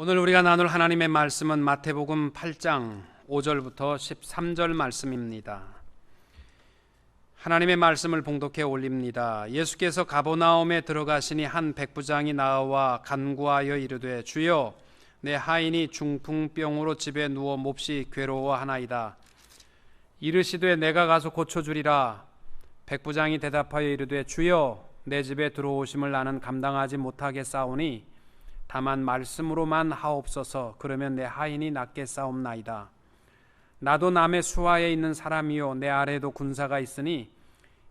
오늘 우리가 나눌 하나님의 말씀은 마태복음 8장 5절부터 13절 말씀입니다. 하나님의 말씀을 봉독해 올립니다. 예수께서 가버나움에 들어가시니 한 백부장이 나와 간구하여 이르되 주여 내 하인이 중풍병으로 집에 누워 몹시 괴로워하나이다. 이르시되 내가 가서 고쳐주리라. 백부장이 대답하여 이르되 주여 내 집에 들어오심을 나는 감당하지 못하겠사오니 다만 말씀으로만 하옵소서. 그러면 내 하인이 낫겠사옵나이다. 나도 남의 수하에 있는 사람이요 내 아래에도 군사가 있으니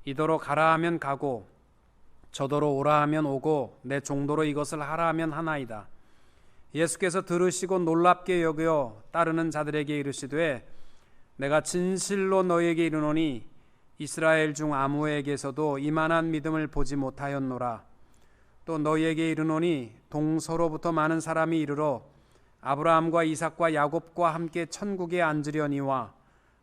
이더러 가라 하면 가고 저더러 오라 하면 오고 내 종도로 이것을 하라 하면 하나이다. 예수께서 들으시고 놀랍게 여겨 따르는 자들에게 이르시되 내가 진실로 너희에게 이르노니 이스라엘 중 아무에게서도 이만한 믿음을 보지 못하였노라. 또 너희에게 이르노니 동서로부터 많은 사람이 이르러 아브라함과 이삭과 야곱과 함께 천국에 앉으려니와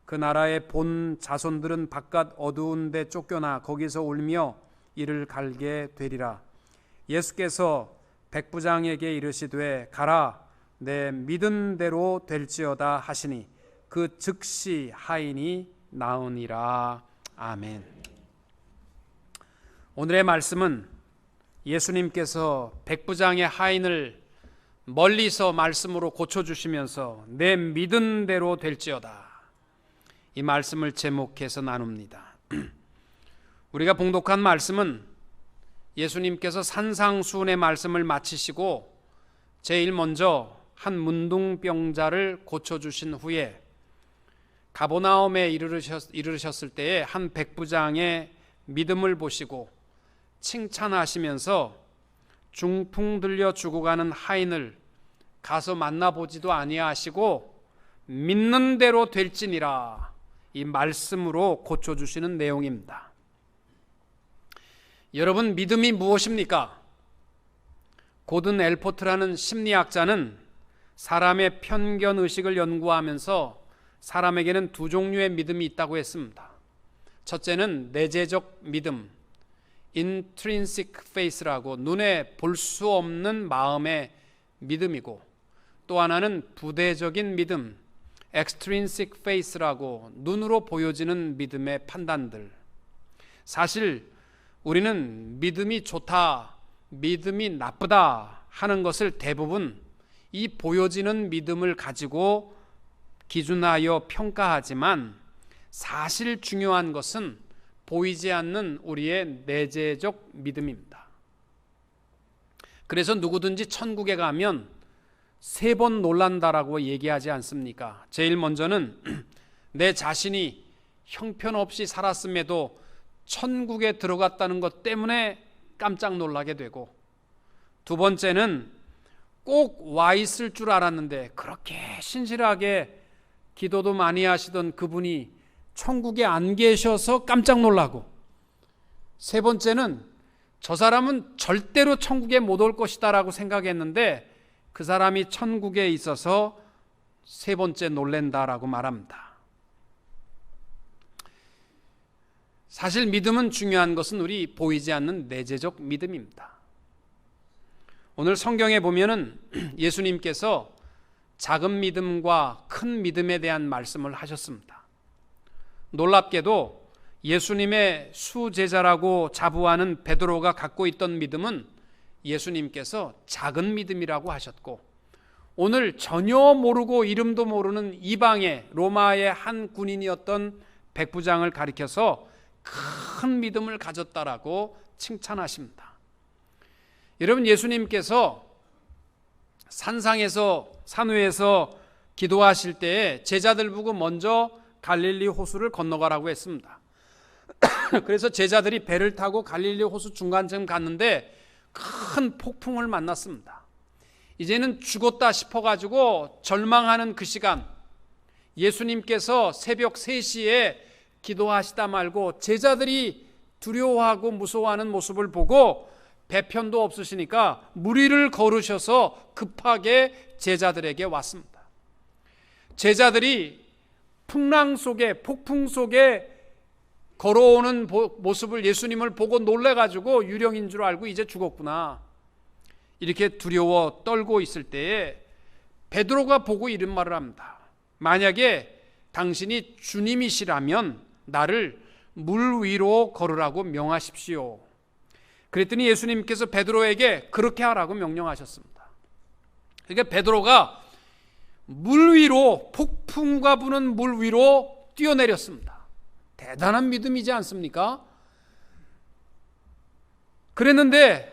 그 나라의 본 자손들은 바깥 어두운 데 쫓겨나 거기서 울며 이를 갈게 되리라. 예수께서 백부장에게 이르시되 가라 내 믿은 대로 될지어다 하시니 그 즉시 하인이 나으니라. 아멘. 오늘의 말씀은 예수님께서 백부장의 하인을 멀리서 말씀으로 고쳐주시면서 내 믿은 대로 될지어다, 이 말씀을 제목해서 나눕니다. 우리가 봉독한 말씀은 예수님께서 산상수훈의 말씀을 마치시고 제일 먼저 한 문둥병자를 고쳐주신 후에 가버나움에 이르르셨을 때에 한 백부장의 믿음을 보시고 칭찬하시면서 중풍 들려 죽어가는 하인을 가서 만나보지도 아니하시고 믿는 대로 될지니라, 이 말씀으로 고쳐주시는 내용입니다. 여러분, 믿음이 무엇입니까? 고든 엘포트라는 심리학자는 사람의 편견의식을 연구하면서 사람에게는 두 종류의 믿음이 있다고 했습니다. 첫째는 내재적 믿음, intrinsic faith라고 눈에 볼 수 없는 마음의 믿음이고, 또 하나는 부대적인 믿음, extrinsic faith라고 눈으로 보여지는 믿음의 판단들. 사실 우리는 믿음이 좋다, 믿음이 나쁘다 하는 것을 대부분 이 보여지는 믿음을 가지고 기준하여 평가하지만, 사실 중요한 것은 보이지 않는 우리의 내재적 믿음입니다. 그래서 누구든지 천국에 가면 3번 놀란다라고 얘기하지 않습니까? 제일 먼저는 내 자신이 형편없이 살았음에도 천국에 들어갔다는 것 때문에 깜짝 놀라게 되고, 두 번째는 꼭 와 있을 줄 알았는데 그렇게 신실하게 기도도 많이 하시던 그분이 천국에 안 계셔서 깜짝 놀라고, 세 번째는 저 사람은 절대로 천국에 못 올 것이다 라고 생각했는데 그 사람이 천국에 있어서 세 번째 놀랜다라고 말합니다. 사실 믿음은 중요한 것은 우리 보이지 않는 내재적 믿음입니다. 오늘 성경에 보면은 예수님께서 작은 믿음과 큰 믿음에 대한 말씀을 하셨습니다. 놀랍게도 예수님의 수제자라고 자부하는 베드로가 갖고 있던 믿음은 예수님께서 작은 믿음이라고 하셨고, 오늘 전혀 모르고 이름도 모르는 이방의 로마의 한 군인이었던 백부장을 가리켜서 큰 믿음을 가졌다라고 칭찬하십니다. 여러분, 예수님께서 산위에서 기도하실 때에 제자들 보고 먼저 갈릴리 호수를 건너가라고 했습니다. 그래서 제자들이 배를 타고 갈릴리 호수 중간쯤 갔는데 큰 폭풍을 만났습니다. 이제는 죽었다 싶어가지고 절망하는 그 시간, 예수님께서 새벽 3시에 기도하시다 말고 제자들이 두려워하고 무서워하는 모습을 보고 배편도 없으시니까 무리를 걸으셔서 급하게 제자들에게 왔습니다. 제자들이 풍랑 속에, 폭풍 속에 걸어오는 모습을 예수님을 보고 놀래가지고 유령인 줄 알고 이제 죽었구나, 이렇게 두려워 떨고 있을 때에 베드로가 보고 이런 말을 합니다. 만약에 당신이 주님이시라면 나를 물 위로 걸으라고 명하십시오. 그랬더니 예수님께서 베드로에게 그렇게 하라고 명령하셨습니다. 그러니까 베드로가 물 위로, 폭풍과 부는 물 위로 뛰어내렸습니다. 대단한 믿음이지 않습니까? 그랬는데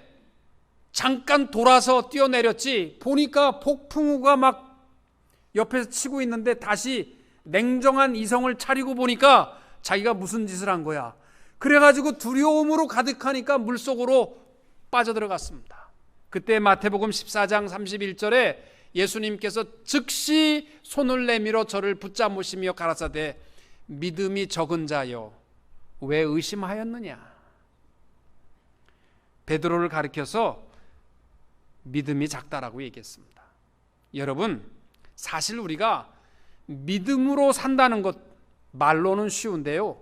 잠깐 돌아서 뛰어내렸지, 보니까 폭풍우가 막 옆에서 치고 있는데 다시 냉정한 이성을 차리고 보니까 자기가 무슨 짓을 한 거야. 그래가지고 두려움으로 가득하니까 물속으로 빠져들어갔습니다. 그때 마태복음 14장 31절에 예수님께서 즉시 손을 내밀어 저를 붙잡으시며 가라사대 믿음이 적은 자여 왜 의심하였느냐. 베드로를 가리켜서 믿음이 작다라고 얘기했습니다. 여러분, 사실 우리가 믿음으로 산다는 것 말로는 쉬운데요,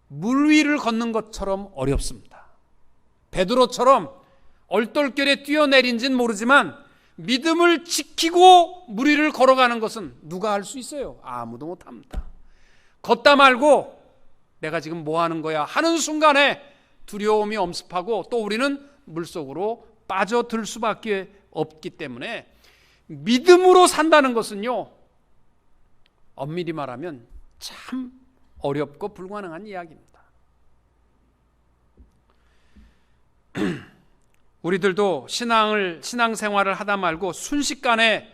물 위를 걷는 것처럼 어렵습니다. 베드로처럼 얼떨결에 뛰어내린지는 모르지만 믿음을 지키고 물 위를 걸어가는 것은 누가 할 수 있어요? 아무도 못합니다. 걷다 말고 내가 지금 뭐 하는 거야 하는 순간에 두려움이 엄습하고 또 우리는 물속으로 빠져들 수밖에 없기 때문에 믿음으로 산다는 것은요, 엄밀히 말하면 참 어렵고 불가능한 이야기입니다. 우리들도 신앙생활을 하다 말고 순식간에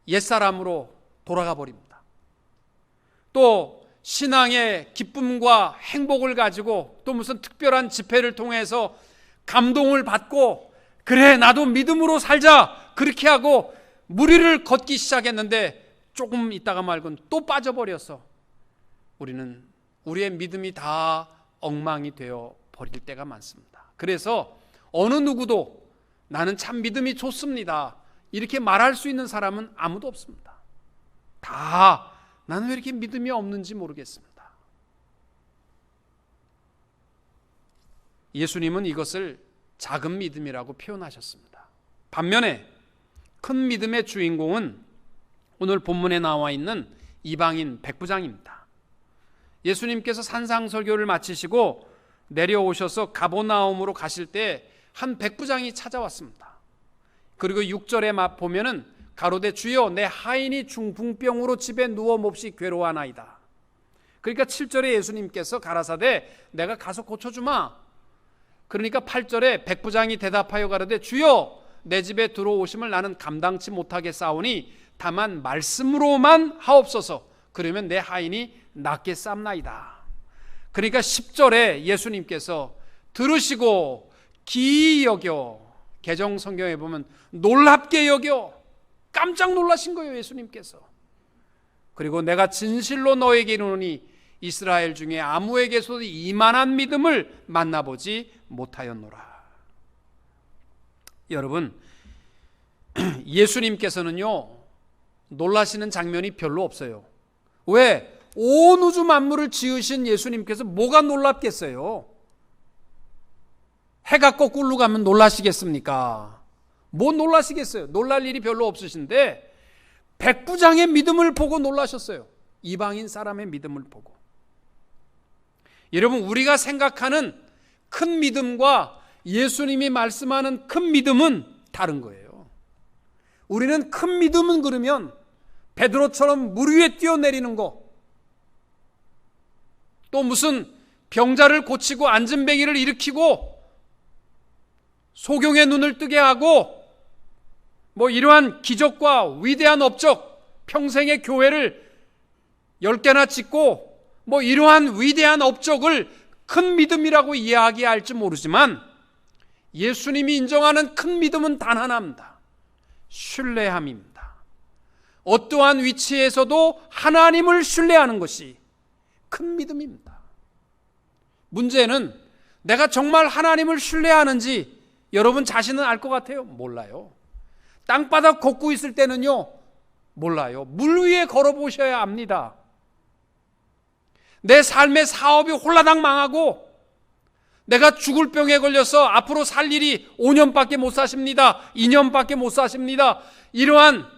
옛사람으로 돌아가 버립니다. 또 신앙의 기쁨과 행복을 가지고 또 무슨 특별한 집회를 통해서 감동을 받고 그래 나도 믿음으로 살자 그렇게 하고 물 위를 걷기 시작했는데 조금 있다가 말고는 또 빠져버려서 우리는 우리의 믿음이 다 엉망이 되어 버릴 때가 많습니다. 그래서 어느 누구도 나는 참 믿음이 좋습니다 이렇게 말할 수 있는 사람은 아무도 없습니다. 다 나는 왜 이렇게 믿음이 없는지 모르겠습니다. 예수님은 이것을 작은 믿음이라고 표현하셨습니다. 반면에 큰 믿음의 주인공은 오늘 본문에 나와 있는 이방인 백부장입니다. 예수님께서 산상설교를 마치시고 내려오셔서 가버나움으로 가실 때 한 백부장이 찾아왔습니다. 그리고 6절에 보면은 가로되 주여 내 하인이 중풍병으로 집에 누워 몹시 괴로워하나이다. 그러니까 7절에 예수님께서 가라사대 내가 가서 고쳐주마. 그러니까 8절에 백부장이 대답하여 가로되 주여 내 집에 들어오심을 나는 감당치 못하겠사오니 다만 말씀으로만 하옵소서. 그러면 내 하인이 낫겠사옵나이다. 그러니까 10절에 예수님께서 들으시고 기이 여겨, 개정 성경에 보면 놀랍게 여겨, 깜짝 놀라신 거예요 예수님께서. 그리고 내가 진실로 너에게 이르노니 이스라엘 중에 아무에게서도 이만한 믿음을 만나보지 못하였노라. 여러분, 예수님께서는요 놀라시는 장면이 별로 없어요. 왜? 온 우주 만물을 지으신 예수님께서 뭐가 놀랍겠어요? 해가 거꾸로 가면 놀라시겠습니까? 뭐 놀라시겠어요? 놀랄 일이 별로 없으신데 백부장의 믿음을 보고 놀라셨어요. 이방인 사람의 믿음을 보고. 여러분, 우리가 생각하는 큰 믿음과 예수님이 말씀하는 큰 믿음은 다른 거예요. 우리는 큰 믿음은 그러면 베드로처럼 물 위에 뛰어내리는 거, 또 무슨 병자를 고치고 안진뱅이를 일으키고 소경의 눈을 뜨게 하고 뭐 이러한 기적과 위대한 업적, 평생의 교회를 10개나 짓고 뭐 이러한 위대한 업적을 큰 믿음이라고 이야기할지 모르지만 예수님이 인정하는 큰 믿음은 단 하나입니다. 신뢰함입니다. 어떠한 위치에서도 하나님을 신뢰하는 것이 큰 믿음입니다. 문제는 내가 정말 하나님을 신뢰하는지 여러분 자신은 알 것 같아요? 몰라요. 땅바닥 걷고 있을 때는요 몰라요. 물 위에 걸어보셔야 압니다. 내 삶의 사업이 홀라당 망하고 내가 죽을 병에 걸려서 앞으로 살 일이 5년밖에 못 사십니다. 2년밖에 못 사십니다. 이러한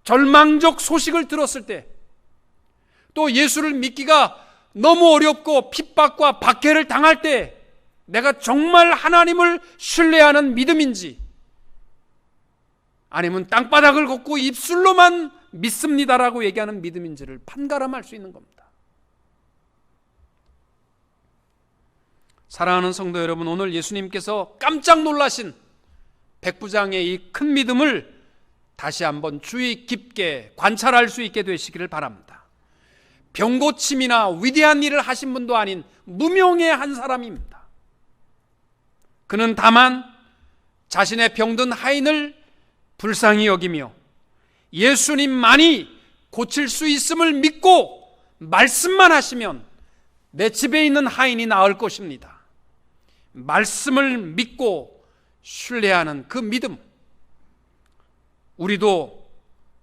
절망적 소식을 들었을 때, 또 예수를 믿기가 너무 어렵고 핍박과 박해를 당할 때 내가 정말 하나님을 신뢰하는 믿음인지, 아니면 땅바닥을 걷고 입술로만 믿습니다라고 얘기하는 믿음인지를 판가름할 수 있는 겁니다. 사랑하는 성도 여러분, 오늘 예수님께서 깜짝 놀라신 백부장의 이 큰 믿음을 다시 한번 주의 깊게 관찰할 수 있게 되시기를 바랍니다. 병고침이나 위대한 일을 하신 분도 아닌 무명의 한 사람입니다. 그는 다만 자신의 병든 하인을 불쌍히 여기며 예수님만이 고칠 수 있음을 믿고 말씀만 하시면 내 집에 있는 하인이 나을 것입니다. 말씀을 믿고 신뢰하는 그 믿음, 우리도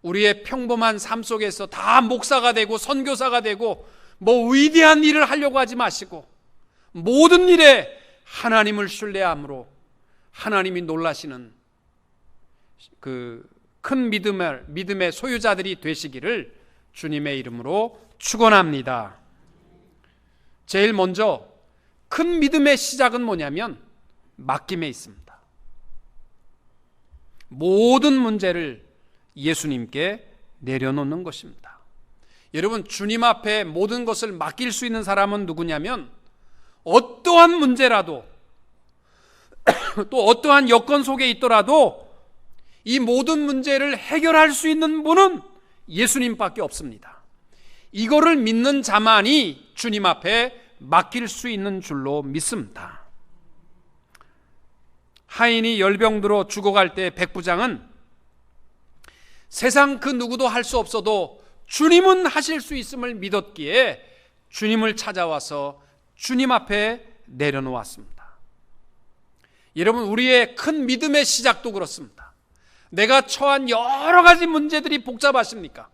우리의 평범한 삶 속에서 다 목사가 되고 선교사가 되고 뭐 위대한 일을 하려고 하지 마시고 모든 일에 하나님을 신뢰함으로 하나님이 놀라시는 그 큰 믿음의 소유자들이 되시기를 주님의 이름으로 축원합니다. 제일 먼저 큰 믿음의 시작은 뭐냐면 맡김에 있습니다. 모든 문제를 예수님께 내려놓는 것입니다. 여러분, 주님 앞에 모든 것을 맡길 수 있는 사람은 누구냐면 어떠한 문제라도 또 어떠한 여건 속에 있더라도 이 모든 문제를 해결할 수 있는 분은 예수님밖에 없습니다. 이거를 믿는 자만이 주님 앞에 맡길 수 있는 줄로 믿습니다. 하인이 열병들어 죽어갈 때 백부장은 세상 그 누구도 할 수 없어도 주님은 하실 수 있음을 믿었기에 주님을 찾아와서 주님 앞에 내려놓았습니다. 여러분, 우리의 큰 믿음의 시작도 그렇습니다. 내가 처한 여러 가지 문제들이 복잡하십니까?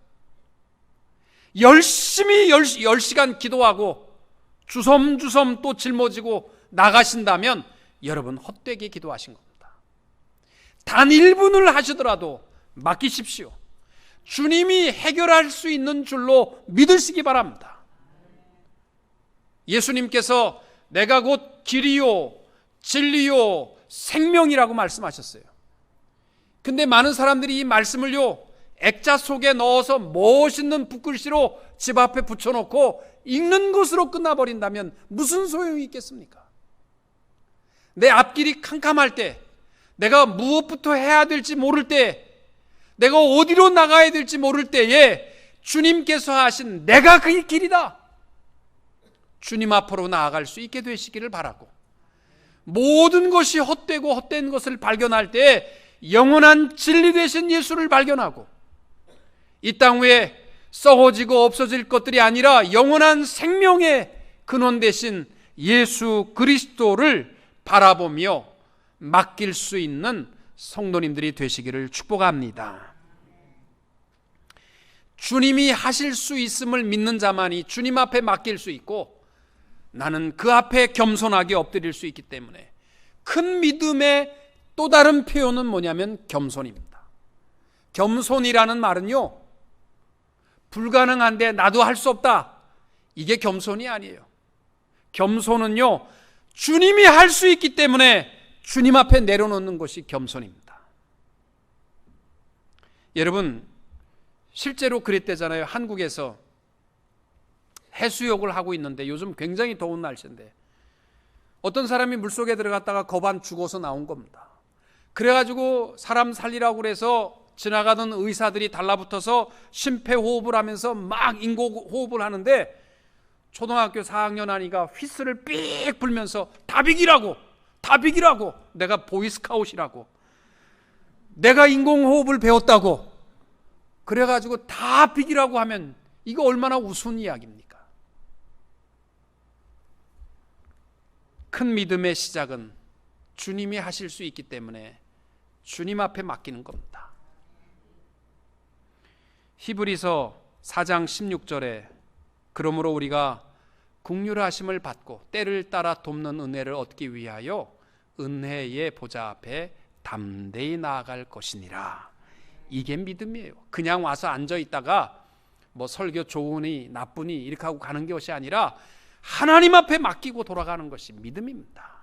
열심히 10시간 기도하고 주섬주섬 또 짊어지고 나가신다면 여러분 헛되게 기도하신 겁니다. 단 1분을 하시더라도 맡기십시오. 주님이 해결할 수 있는 줄로 믿으시기 바랍니다. 예수님께서 내가 곧 길이요 진리요 생명이라고 말씀하셨어요. 근데 많은 사람들이 이 말씀을요 액자 속에 넣어서 멋있는 붓글씨로 집 앞에 붙여놓고 읽는 것으로 끝나버린다면 무슨 소용이 있겠습니까? 내 앞길이 캄캄할 때, 내가 무엇부터 해야 될지 모를 때, 내가 어디로 나가야 될지 모를 때에 주님께서 하신 내가 그 길이다, 주님 앞으로 나아갈 수 있게 되시기를 바라고, 모든 것이 헛되고 헛된 것을 발견할 때 영원한 진리 되신 예수를 발견하고, 이 땅 위에 썩어지고 없어질 것들이 아니라 영원한 생명의 근원 되신 예수 그리스도를 바라보며 맡길 수 있는 성도님들이 되시기를 축복합니다. 주님이 하실 수 있음을 믿는 자만이 주님 앞에 맡길 수 있고, 나는 그 앞에 겸손하게 엎드릴 수 있기 때문에 큰 믿음의 또 다른 표현은 뭐냐면 겸손입니다. 겸손이라는 말은요, 불가능한데 나도 할 수 없다, 이게 겸손이 아니에요. 겸손은요, 주님이 할 수 있기 때문에 주님 앞에 내려놓는 것이 겸손입니다. 여러분, 실제로 그랬대잖아요. 한국에서 해수욕을 하고 있는데, 요즘 굉장히 더운 날씨인데 어떤 사람이 물속에 들어갔다가 거반 죽어서 나온 겁니다. 그래가지고 사람 살리라고 그래서 지나가던 의사들이 달라붙어서 심폐호흡을 하면서 막 인공호흡을 하는데, 초등학교 4학년 아이가 휘슬을 삑 불면서 다 비기라고, 내가 보이스카웃이라고, 내가 인공호흡을 배웠다고, 그래가지고 다 비기라고 하면 이거 얼마나 우스운 이야기입니까? 큰 믿음의 시작은 주님이 하실 수 있기 때문에 주님 앞에 맡기는 겁니다. 히브리서 4장 16절에 그러므로 우리가 긍휼하심을 받고 때를 따라 돕는 은혜를 얻기 위하여 은혜의 보좌 앞에 담대히 나아갈 것이니라. 이게 믿음이에요. 그냥 와서 앉아 있다가 뭐 설교 좋으니 나쁘니 이렇게 하고 가는 것이 아니라 하나님 앞에 맡기고 돌아가는 것이 믿음입니다.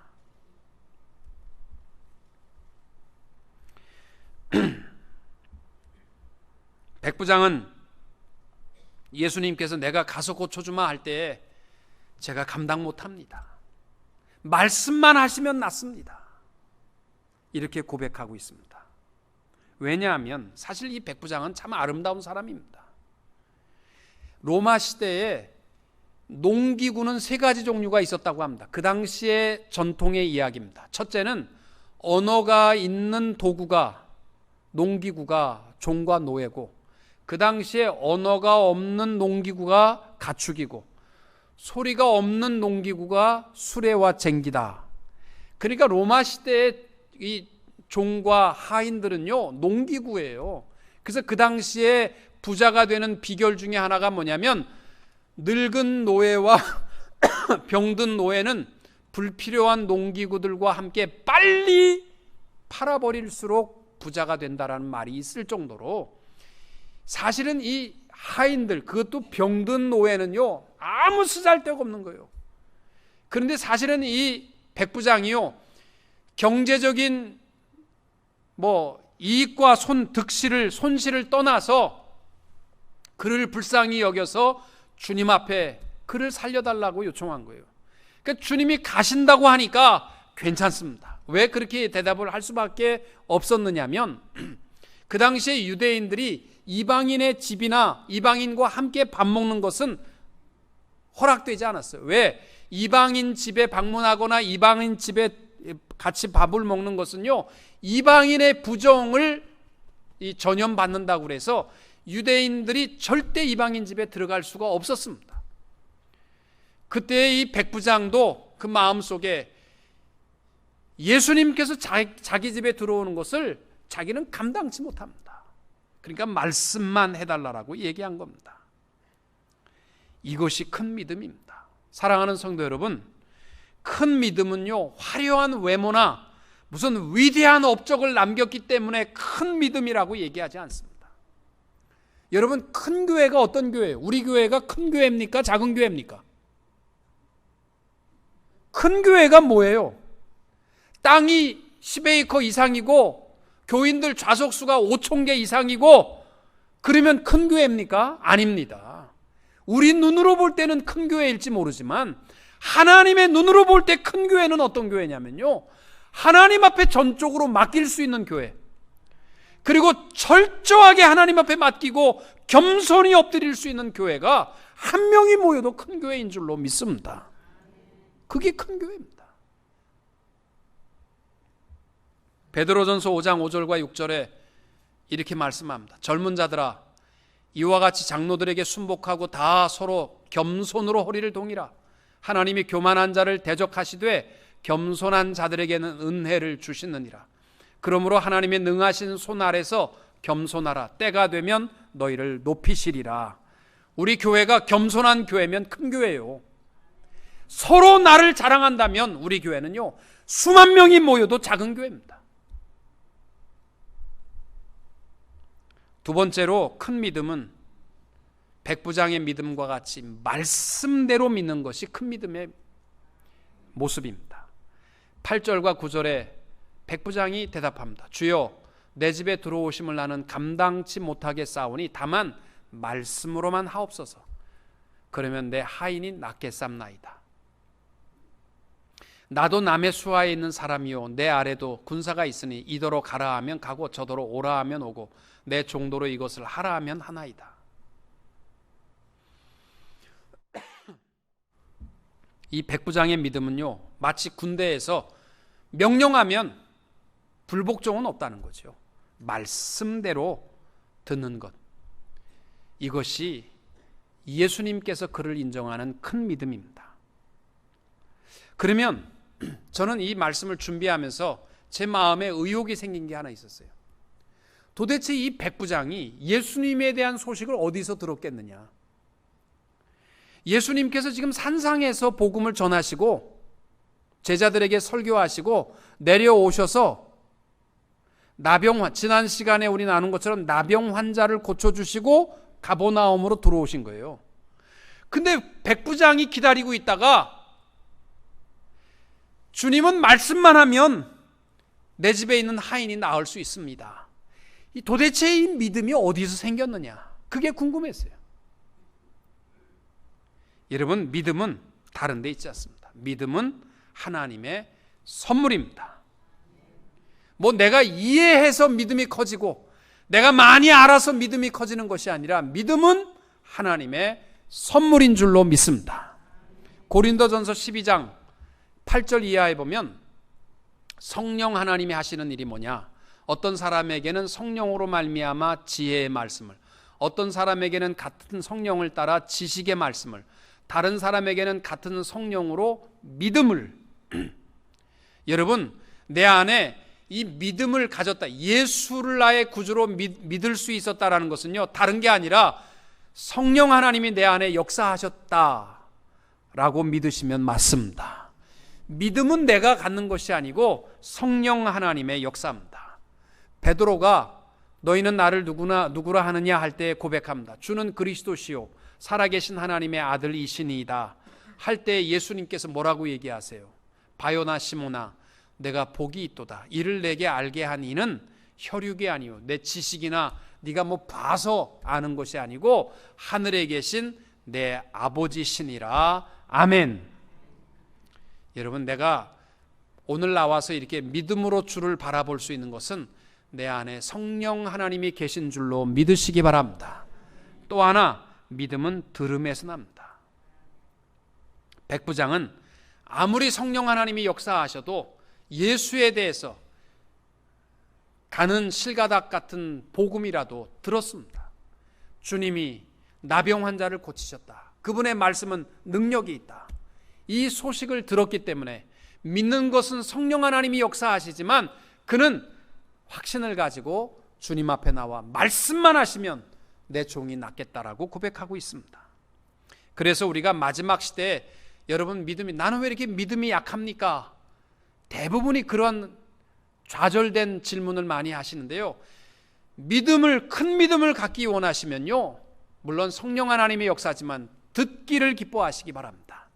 백부장은 예수님께서 내가 가서 고쳐주마 할 때 제가 감당 못합니다. 말씀만 하시면 낫습니다. 이렇게 고백하고 있습니다. 왜냐하면 사실 이 백부장은 참 아름다운 사람입니다. 로마 시대에 농기구는 세 가지 종류가 있었다고 합니다. 그 당시의 전통의 이야기입니다. 첫째는 언어가 있는 도구가, 농기구가 종과 노예고, 그 당시에 언어가 없는 농기구가 가축이고, 소리가 없는 농기구가 수레와 쟁기다. 그러니까 로마 시대의 이 종과 하인들은요, 농기구예요. 그래서 그 당시에 부자가 되는 비결 중에 하나가 뭐냐면, 늙은 노예와 병든 노예는 불필요한 농기구들과 함께 빨리 팔아버릴수록 부자가 된다라는 말이 있을 정도로, 사실은 이 하인들, 그것도 병든 노예는요, 아무 쓰잘데가 없는 거예요. 그런데 사실은 이 백부장이요, 경제적인 이익과 손실을 떠나서 그를 불쌍히 여겨서 주님 앞에 그를 살려달라고 요청한 거예요. 그러니까 주님이 가신다고 하니까 괜찮습니다. 왜 그렇게 대답을 할 수밖에 없었느냐면, 그 당시에 유대인들이 이방인의 집이나 이방인과 함께 밥 먹는 것은 허락되지 않았어요. 왜? 이방인 집에 방문하거나 이방인 집에 같이 밥을 먹는 것은요, 이방인의 부정을 전염받는다고 그래서 유대인들이 절대 이방인 집에 들어갈 수가 없었습니다. 그때 이 백부장도 그 마음속에 예수님께서 자기 집에 들어오는 것을 자기는 감당치 못합니다. 그러니까 말씀만 해달라고 얘기한 겁니다. 이것이 큰 믿음입니다. 사랑하는 성도 여러분, 큰 믿음은요, 화려한 외모나 무슨 위대한 업적을 남겼기 때문에 큰 믿음이라고 얘기하지 않습니다. 여러분, 큰 교회가 어떤 교회예요? 우리 교회가 큰 교회입니까? 작은 교회입니까? 큰 교회가 뭐예요? 땅이 10에이커 이상이고 교인들 좌석수가 5,000개 이상이고 그러면 큰 교회입니까? 아닙니다. 우리 눈으로 볼 때는 큰 교회일지 모르지만 하나님의 눈으로 볼 때 큰 교회는 어떤 교회냐면요, 하나님 앞에 전적으로 맡길 수 있는 교회, 그리고 철저하게 하나님 앞에 맡기고 겸손히 엎드릴 수 있는 교회가 한 명이 모여도 큰 교회인 줄로 믿습니다. 그게 큰 교회입니다. 베드로전서 5장 5절과 6절에 이렇게 말씀합니다. 젊은 자들아, 이와 같이 장로들에게 순복하고 다 서로 겸손으로 허리를 동이라. 하나님이 교만한 자를 대적하시되 겸손한 자들에게는 은혜를 주시느니라. 그러므로 하나님의 능하신 손 아래서 겸손하라. 때가 되면 너희를 높이시리라. 우리 교회가 겸손한 교회면 큰 교회예요. 서로 나를 자랑한다면 우리 교회는요, 수만 명이 모여도 작은 교회입니다. 두 번째로, 큰 믿음은 백부장의 믿음과 같이 말씀대로 믿는 것이 큰 믿음의 모습입니다. 8절과 9절에 백부장이 대답합니다. 주여, 내 집에 들어오심을 나는 감당치 못하겠사오니 다만 말씀으로만 하옵소서. 그러면 내 하인이 낫겠삼나이다. 나도 남의 수하에 있는 사람이요, 내 아래도 군사가 있으니 이더러 가라 하면 가고 저더러 오라 하면 오고 내 종도로 이것을 하라 하면 하나이다. 이 백부장의 믿음은요, 마치 군대에서 명령하면 불복종은 없다는 거죠. 말씀대로 듣는 것, 이것이 예수님께서 그를 인정하는 큰 믿음입니다. 그러면 저는 이 말씀을 준비하면서 제 마음에 의혹이 생긴 게 하나 있었어요. 도대체 이 백부장이 예수님에 대한 소식을 어디서 들었겠느냐? 예수님께서 지금 산상에서 복음을 전하시고 제자들에게 설교하시고 내려오셔서 지난 시간에 우리 나눈 것처럼 나병 환자를 고쳐주시고 가버나움으로 들어오신 거예요. 근데 백부장이 기다리고 있다가 주님은 말씀만 하면 내 집에 있는 하인이 나을 수 있습니다. 도대체 이 믿음이 어디서 생겼느냐? 그게 궁금했어요. 여러분, 믿음은 다른 데 있지 않습니다. 믿음은 하나님의 선물입니다. 내가 이해해서 믿음이 커지고 내가 많이 알아서 믿음이 커지는 것이 아니라 믿음은 하나님의 선물인 줄로 믿습니다. 고린도전서 12장 8절 이하에 보면 성령 하나님이 하시는 일이 뭐냐? 어떤 사람에게는 성령으로 말미암아 지혜의 말씀을, 어떤 사람에게는 같은 성령을 따라 지식의 말씀을, 다른 사람에게는 같은 성령으로 믿음을. 여러분, 내 안에 이 믿음을 가졌다, 예수를 나의 구주로 믿을 수 있었다라는 것은요, 다른 게 아니라 성령 하나님이 내 안에 역사하셨다라고 믿으시면 맞습니다. 믿음은 내가 갖는 것이 아니고 성령 하나님의 역사입니다. 베드로가 너희는 나를 누구라 하느냐 할 때 고백합니다. 주는 그리스도시요 살아계신 하나님의 아들이시니이다 할 때 예수님께서 뭐라고 얘기하세요? 바요나 시모나, 내가 복이 있도다. 이를 내게 알게 한 이는 혈육이 아니요 내 지식이나 네가 봐서 아는 것이 아니고 하늘에 계신 내 아버지시니라. 아멘. 여러분, 내가 오늘 나와서 이렇게 믿음으로 주를 바라볼 수 있는 것은 내 안에 성령 하나님이 계신 줄로 믿으시기 바랍니다. 또 하나, 믿음은 들음에서 납니다. 백부장은 아무리 성령 하나님이 역사하셔도 예수에 대해서 가는 실가닥 같은 복음이라도 들었습니다. 주님이 나병 환자를 고치셨다. 그분의 말씀은 능력이 있다. 이 소식을 들었기 때문에 믿는 것은 성령 하나님이 역사하시지만 그는 확신을 가지고 주님 앞에 나와 말씀만 하시면 내 종이 낫겠다라고 고백하고 있습니다. 그래서 우리가 마지막 시대에 여러분 믿음이, 나는 왜 이렇게 믿음이 약합니까? 대부분이 그런 좌절된 질문을 많이 하시는데요. 큰 믿음을 갖기 원하시면요, 물론 성령 하나님의 역사지만 듣기를 기뻐하시기 바랍니다.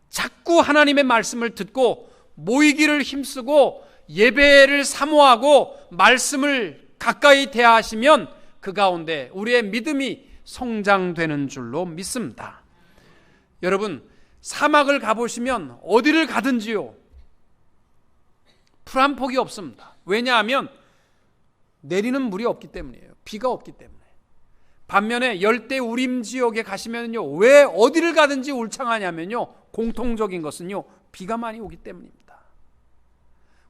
자꾸 하나님의 말씀을 듣고 모이기를 힘쓰고 예배를 사모하고 말씀을 가까이 대하시면 그 가운데 우리의 믿음이 성장되는 줄로 믿습니다. 여러분, 사막을 가보시면 어디를 가든지요, 풀 한 폭이 없습니다. 왜냐하면 내리는 물이 없기 때문이에요. 비가 없기 때문에. 반면에 열대 우림 지역에 가시면요, 왜 어디를 가든지 울창하냐면요, 공통적인 것은요, 비가 많이 오기 때문입니다.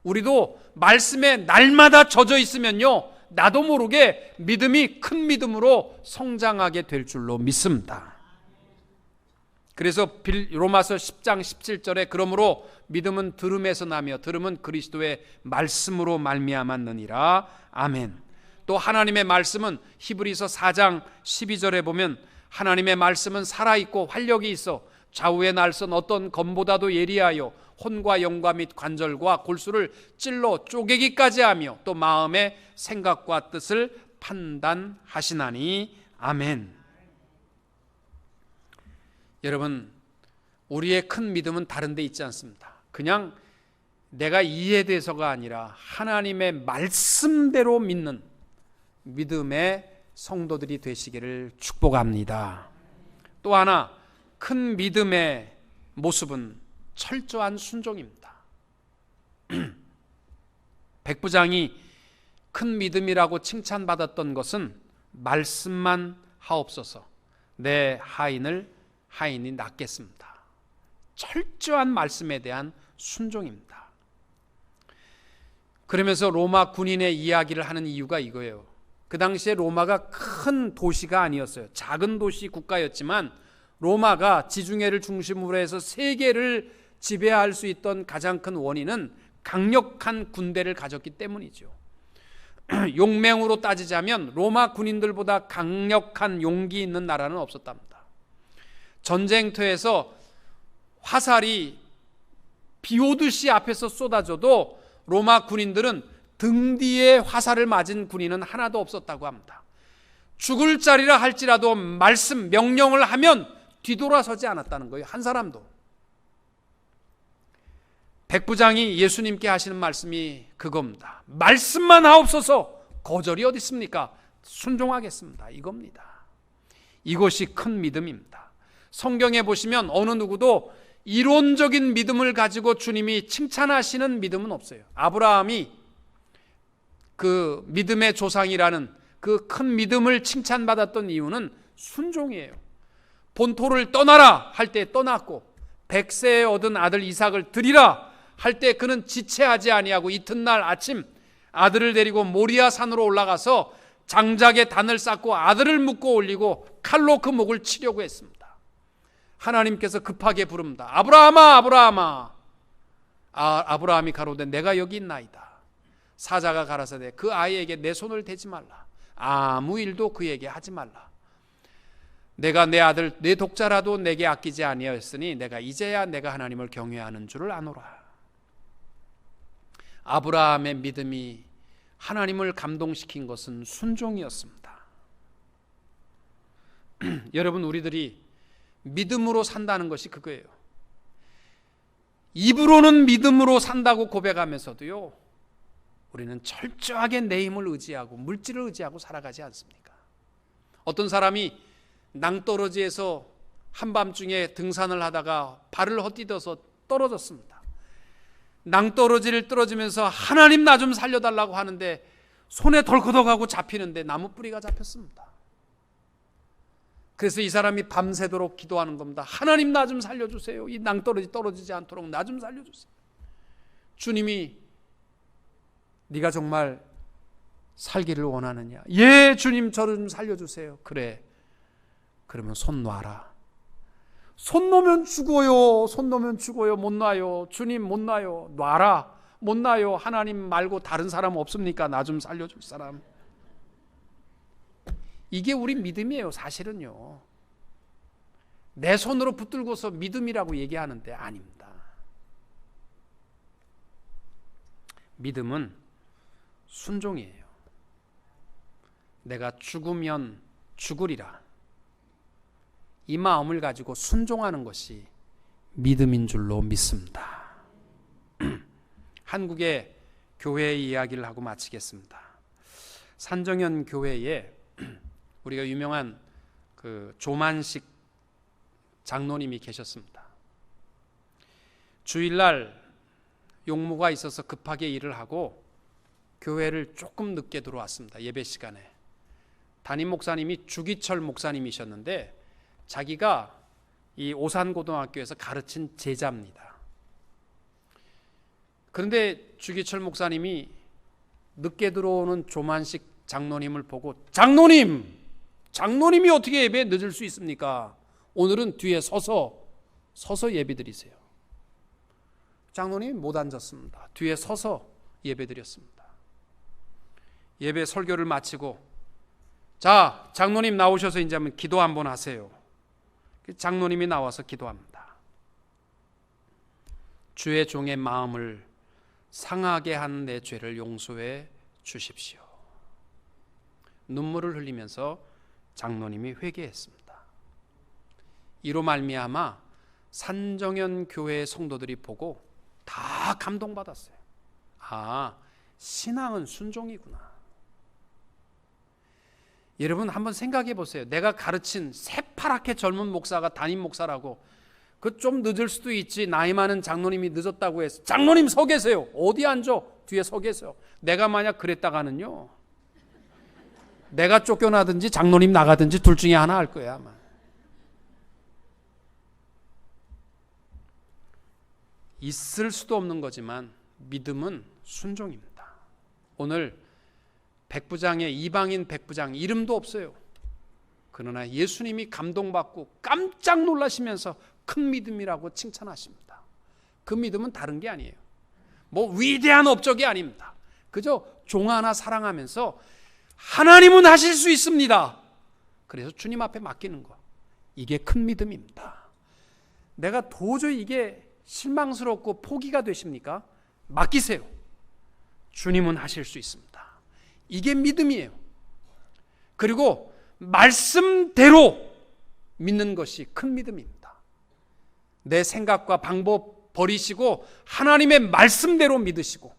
우리도 말씀에 날마다 젖어 있으면요, 나도 모르게 믿음이 큰 믿음으로 성장하게 될 줄로 믿습니다. 그래서 로마서 10장 17절에 그러므로 믿음은 들음에서 나며 들음은 그리스도의 말씀으로 말미암았느니라. 아멘. 또 하나님의 말씀은 히브리서 4장 12절에 보면 하나님의 말씀은 살아있고 활력이 있어 좌우의 날선 어떤 검보다도 예리하여 혼과 영과 및 관절과 골수를 찔러 쪼개기까지 하며 또 마음의 생각과 뜻을 판단하시나니. 아멘. 여러분, 우리의 큰 믿음은 다른 데 있지 않습니다. 그냥 내가 이해돼서가 아니라 하나님의 말씀대로 믿는 믿음의 성도들이 되시기를 축복합니다. 또 하나, 큰 믿음의 모습은 철저한 순종입니다. 백부장이 큰 믿음이라고 칭찬받았던 것은 말씀만 하옵소서 내 하인이 낫겠습니다. 철저한 말씀에 대한 순종입니다. 그러면서 로마 군인의 이야기를 하는 이유가 이거예요. 그 당시에 로마가 큰 도시가 아니었어요. 작은 도시 국가였지만 로마가 지중해를 중심으로 해서 세계를 지배할 수 있던 가장 큰 원인은 강력한 군대를 가졌기 때문이죠. 용맹으로 따지자면 로마 군인들보다 강력한 용기 있는 나라는 없었답니다. 전쟁터에서 화살이 비 오듯이 앞에서 쏟아져도 로마 군인들은 등 뒤에 화살을 맞은 군인은 하나도 없었다고 합니다. 죽을 자리라 할지라도 말씀, 명령을 하면 뒤돌아서지 않았다는 거예요. 한 사람도. 백부장이 예수님께 하시는 말씀이 그겁니다. 말씀만 하옵소서. 거절이 어디 있습니까? 순종하겠습니다. 이겁니다. 이것이 큰 믿음입니다. 성경에 보시면 어느 누구도 이론적인 믿음을 가지고 주님이 칭찬하시는 믿음은 없어요. 아브라함이 그 믿음의 조상이라는 그 큰 믿음을 칭찬받았던 이유는 순종이에요. 본토를 떠나라 할 때 떠났고, 백세에 얻은 아들 이삭을 드리라 할 때 그는 지체하지 아니하고 이튿날 아침 아들을 데리고 모리아 산으로 올라가서 장작에 단을 쌓고 아들을 묶고 올리고 칼로 그 목을 치려고 했습니다. 하나님께서 급하게 부릅니다. 아브라함아, 아브라함아. 아브라함이 가로되 내가 여기 있나이다. 사자가 가라사대 그 아이에게 내 손을 대지 말라. 아무 일도 그에게 하지 말라. 내가 내 아들 내 독자라도 내게 아끼지 아니하였으니 내가 이제야 내가 하나님을 경외하는 줄을 아노라. 아브라함의 믿음이 하나님을 감동시킨 것은 순종이었습니다. 여러분, 우리들이 믿음으로 산다는 것이 그거예요. 입으로는 믿음으로 산다고 고백하면서도요, 우리는 철저하게 내 힘을 의지하고 물질을 의지하고 살아가지 않습니까? 어떤 사람이 낭떠러지에서 한밤중에 등산을 하다가 발을 헛디뎌서 떨어졌습니다. 낭떠러지를 떨어지면서 하나님 나 좀 살려달라고 하는데 손에 덜커덕하고 잡히는데 나무 뿌리가 잡혔습니다. 그래서 이 사람이 밤새도록 기도하는 겁니다. 하나님 나 좀 살려주세요. 이 낭떠러지 떨어지지 않도록 나 좀 살려주세요. 주님이 네가 정말 살기를 원하느냐? 예, 주님 저를 좀 살려주세요. 그래. 그러면 손 놔라. 손 놓으면 죽어요. 손 놓으면 죽어요. 못 놔요. 주님 못 놔요. 놔라. 못 놔요. 하나님 말고 다른 사람 없습니까? 나 좀 살려줄 사람. 이게 우리 믿음이에요. 사실은요. 내 손으로 붙들고서 믿음이라고 얘기하는데 아닙니다. 믿음은 순종이에요. 내가 죽으면 죽으리라. 이 마음을 가지고 순종하는 것이 믿음인 줄로 믿습니다. 한국의 교회의 이야기를 하고 마치겠습니다. 산정현 교회에 우리가 유명한 그 조만식 장로님이 계셨습니다. 주일날 용무가 있어서 급하게 일을 하고 교회를 조금 늦게 들어왔습니다. 예배 시간에. 담임 목사님이 주기철 목사님이셨는데 자기가 이 오산고등학교에서 가르친 제자입니다. 그런데 주기철 목사님이 늦게 들어오는 조만식 장로님을 보고 장로님이 어떻게 예배에 늦을 수 있습니까? 오늘은 뒤에 서서 예배 드리세요. 장로님이 못 앉았습니다. 뒤에 서서 예배 드렸습니다. 예배 설교를 마치고 자, 장로님 나오셔서 이제 한번 기도 한번 하세요. 장로님이 나와서 기도합니다. 주의 종의 마음을 상하게 한 내 죄를 용서해 주십시오. 눈물을 흘리면서 장로님이 회개했습니다. 이로 말미암아 산정현 교회의 성도들이 보고 다 감동받았어요. 아, 신앙은 순종이구나. 여러분 한번 생각해 보세요. 내가 가르친 새파랗게 젊은 목사가 담임 목사라고 그 좀 늦을 수도 있지. 나이 많은 장로님이 늦었다고 해서 장로님 서 계세요. 어디 앉아? 뒤에 서 계세요. 내가 만약 그랬다가는요, 내가 쫓겨나든지 장로님 나가든지 둘 중에 하나 할 거예요 아마. 있을 수도 없는 거지만 믿음은 순종입니다. 오늘 백부장의 이방인 백부장 이름도 없어요. 그러나 예수님이 감동받고 깜짝 놀라시면서 큰 믿음이라고 칭찬하십니다. 그 믿음은 다른 게 아니에요. 뭐 위대한 업적이 아닙니다. 그저 종 하나 사랑하면서 하나님은 하실 수 있습니다. 그래서 주님 앞에 맡기는 거. 이게 큰 믿음입니다. 내가 도저히 이게 실망스럽고 포기가 되십니까? 맡기세요. 주님은 하실 수 있습니다. 이게 믿음이에요. 그리고 말씀대로 믿는 것이 큰 믿음입니다. 내 생각과 방법 버리시고 하나님의 말씀대로 믿으시고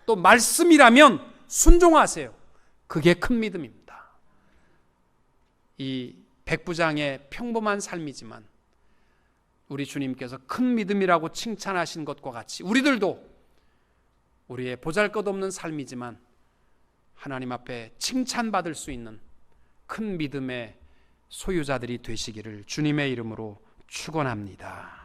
또 말씀이라면 순종하세요. 그게 큰 믿음입니다. 이 백부장의 평범한 삶이지만 우리 주님께서 큰 믿음이라고 칭찬하신 것과 같이 우리들도 우리의 보잘것없는 삶이지만 하나님 앞에 칭찬받을 수 있는 큰 믿음의 소유자들이 되시기를 주님의 이름으로 축원합니다.